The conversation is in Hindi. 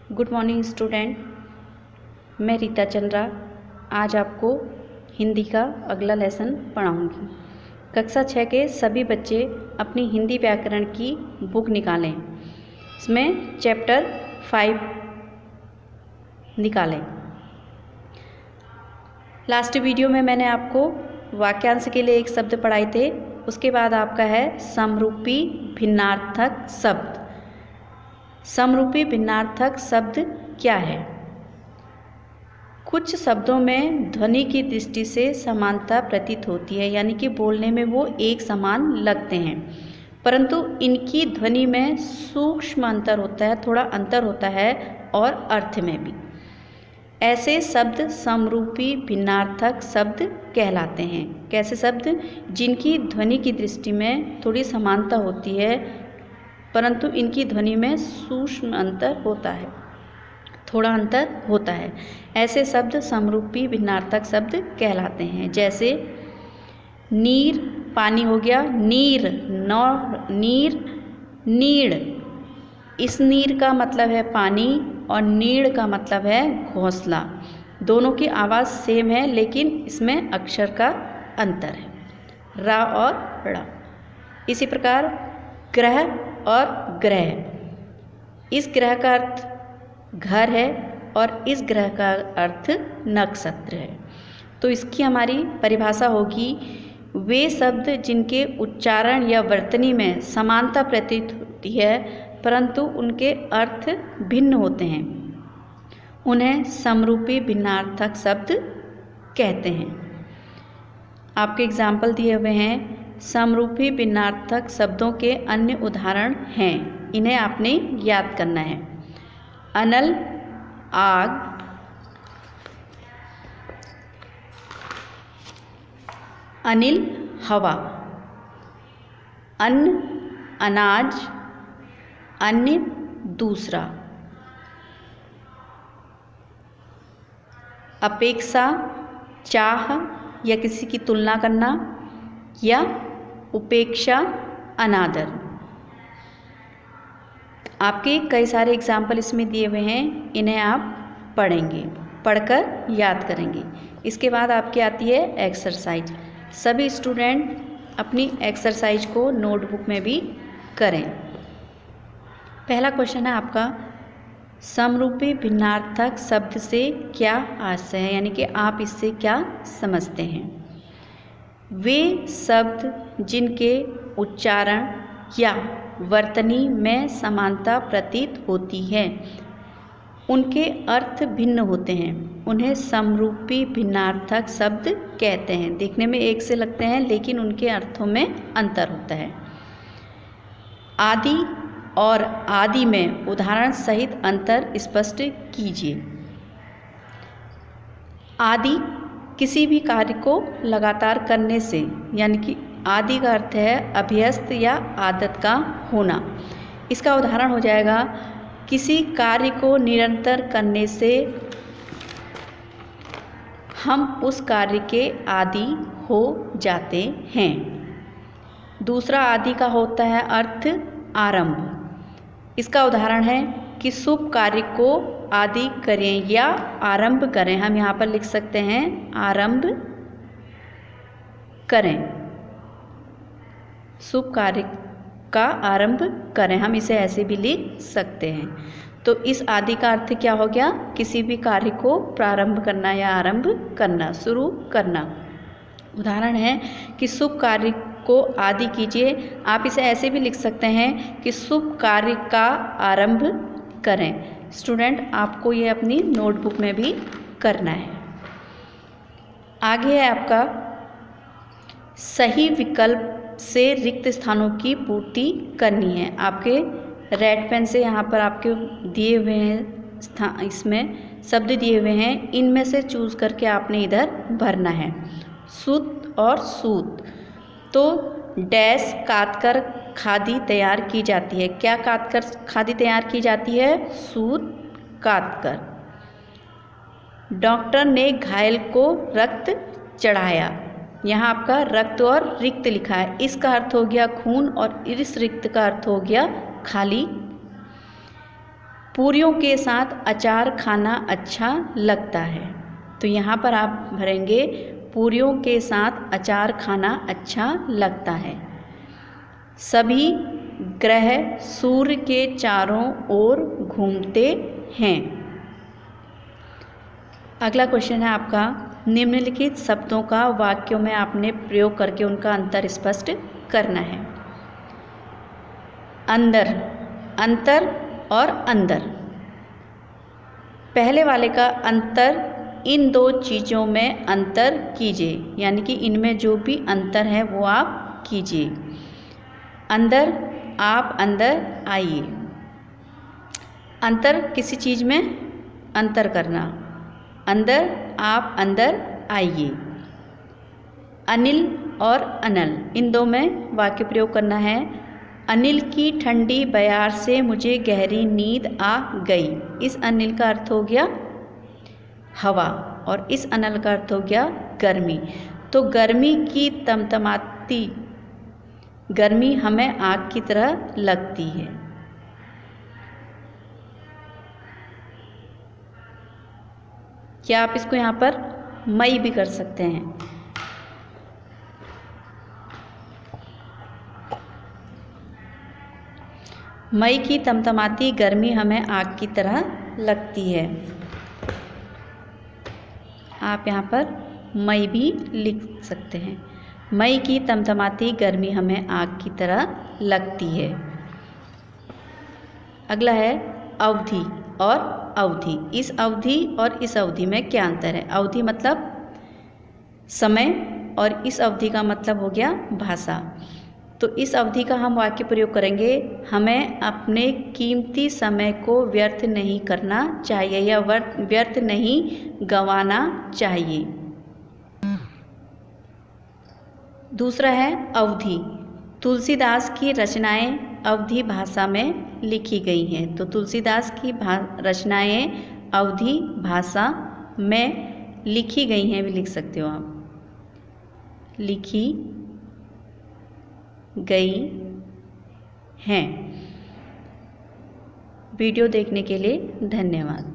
गुड मॉर्निंग स्टूडेंट, मैं रीता चंद्रा आज आपको हिंदी का अगला लेसन पढ़ाऊंगी। कक्षा 6 के सभी बच्चे अपनी हिंदी व्याकरण की बुक निकालें। इसमें चैप्टर 5 निकालें। लास्ट वीडियो में मैंने आपको वाक्यांश के लिए एक शब्द पढ़ाए थे। उसके बाद आपका है समरूपी भिन्नार्थक शब्द। समरूपी भिन्नार्थक शब्द क्या है? कुछ शब्दों में ध्वनि की दृष्टि से समानता प्रतीत होती है, यानी कि बोलने में वो एक समान लगते हैं, परंतु इनकी ध्वनि में सूक्ष्म अंतर होता है, थोड़ा अंतर होता है और अर्थ में भी। ऐसे शब्द समरूपी भिन्नार्थक शब्द कहलाते हैं। कैसे शब्द? जिनकी ध्वनि की दृष्टि में थोड़ी समानता होती है, परंतु इनकी ध्वनि में सूक्ष्म अंतर होता है, थोड़ा अंतर होता है। ऐसे शब्द समरूपी भिन्नार्थक शब्द कहलाते हैं। जैसे नीर, पानी हो गया नीर, नीर, नीड़। इस नीर का मतलब है पानी और नीड़ का मतलब है घोंसला। दोनों की आवाज़ सेम है, लेकिन इसमें अक्षर का अंतर है, रा और ड़ा। इसी प्रकार ग्रह और ग्रह, इस ग्रह का अर्थ घर है और इस ग्रह का अर्थ नक्षत्र है। तो इसकी हमारी परिभाषा होगी, वे शब्द जिनके उच्चारण या वर्तनी में समानता प्रतीत होती है, परंतु उनके अर्थ भिन्न होते हैं, उन्हें समरूपी भिन्नार्थक शब्द कहते हैं। आपके एग्जाम्पल दिए हुए हैं। समरूपी भिन्नार्थक शब्दों के अन्य उदाहरण हैं, इन्हें आपने याद करना है। अनल, आग, अनिल, हवा, अन्न, अनाज, अन्य, दूसरा, अपेक्षा, चाह या किसी की तुलना करना, या उपेक्षा, अनादर। आपके कई सारे एग्जाम्पल इसमें दिए हुए हैं, इन्हें आप पढ़ेंगे, पढ़कर याद करेंगे। इसके बाद आपकी आती है एक्सरसाइज। सभी स्टूडेंट अपनी एक्सरसाइज को नोटबुक में भी करें। पहला क्वेश्चन है आपका, समरूपी भिन्नार्थक शब्द से क्या आशय है, यानी कि आप इससे क्या समझते हैं? वे शब्द जिनके उच्चारण या वर्तनी में समानता प्रतीत होती है, उनके अर्थ भिन्न होते हैं, उन्हें समरूपी भिन्नार्थक शब्द कहते हैं। देखने में एक से लगते हैं, लेकिन उनके अर्थों में अंतर होता है। आदि और आदि में उदाहरण सहित अंतर स्पष्ट कीजिए। आदि, किसी भी कार्य को लगातार करने से, यानी कि आदि का अर्थ है अभ्यस्त या आदत का होना। इसका उदाहरण हो जाएगा, किसी कार्य को निरंतर करने से हम उस कार्य के आदी हो जाते हैं। दूसरा आदि का होता है अर्थ आरंभ। इसका उदाहरण है कि शुभ कार्य को आदि करें या आरंभ करें। हम यहाँ पर लिख सकते हैं आरंभ करें, शुभ कार्य का आरंभ करें, हम इसे ऐसे भी लिख सकते हैं। तो इस आदि का अर्थ क्या हो गया? किसी भी कार्य को प्रारंभ करना या आरंभ करना, शुरू करना। उदाहरण है कि शुभ कार्य को आदि कीजिए। आप इसे ऐसे भी लिख सकते हैं कि शुभ कार्य का आरंभ करें। स्टूडेंट, आपको ये अपनी नोटबुक में भी करना है। आगे है आपका, सही विकल्प से रिक्त स्थानों की पूर्ति करनी है। आपके रेड पेन से यहाँ पर आपके दिए हुए हैं इसमें शब्द दिए हुए हैं, इनमें से चूज करके आपने इधर भरना है। सूत और सूत, तो डैश काटकर खादी तैयार की जाती है। क्या काटकर खादी तैयार की जाती है? सूत काटकर। डॉक्टर ने घायल को रक्त चढ़ाया। यहाँ आपका रक्त और रिक्त लिखा है, इसका अर्थ हो गया खून और इस रिक्त का अर्थ हो गया खाली। पूरियों के साथ अचार खाना अच्छा लगता है। तो यहाँ पर आप भरेंगे पूरियों के साथ अचार खाना अच्छा लगता है। सभी ग्रह सूर्य के चारों ओर घूमते हैं। अगला क्वेश्चन है आपका, निम्नलिखित शब्दों का वाक्यों में आपने प्रयोग करके उनका अंतर स्पष्ट करना है। अंदर, अंतर और अंदर। पहले वाले का अंतर, इन दो चीज़ों में अंतर कीजिए, यानी कि इनमें जो भी अंतर है वो आप कीजिए। अंदर, आप अंदर आइए। अंतर किसी चीज़ में अंतर करना। अंदर, आप अंदर आइए। अनिल और अनल, इन दो में वाक्य प्रयोग करना है। अनिल की ठंडी बयार से मुझे गहरी नींद आ गई। इस अनिल का अर्थ हो गया हवा और इस अनल का अर्थ हो गया गर्मी। तो गर्मी की तमतमाती गर्मी हमें आग की तरह लगती है। क्या आप इसको यहाँ पर मई भी कर सकते हैं। मई की तमतमाती गर्मी हमें आग की तरह लगती है। आप यहाँ पर मई भी लिख सकते हैं। मई की तमतमाती गर्मी हमें आग की तरह लगती है। अगला है अवधि और अवधि। इस अवधि और इस अवधि में क्या अंतर है। अवधि मतलब समय और इस अवधि का मतलब हो गया भाषा। तो इस अवधि का हम वाक्य प्रयोग करेंगे, हमें अपने कीमती समय को व्यर्थ नहीं करना चाहिए या व्यर्थ नहीं गंवाना चाहिए। दूसरा है अवधि। तुलसीदास की रचनाएं अवधि भाषा में लिखी गई हैं। तो तुलसीदास की रचनाएं अवधि भाषा में लिखी गई हैं भी लिख सकते हो आप। लिखी गई हैं। वीडियो देखने के लिए धन्यवाद।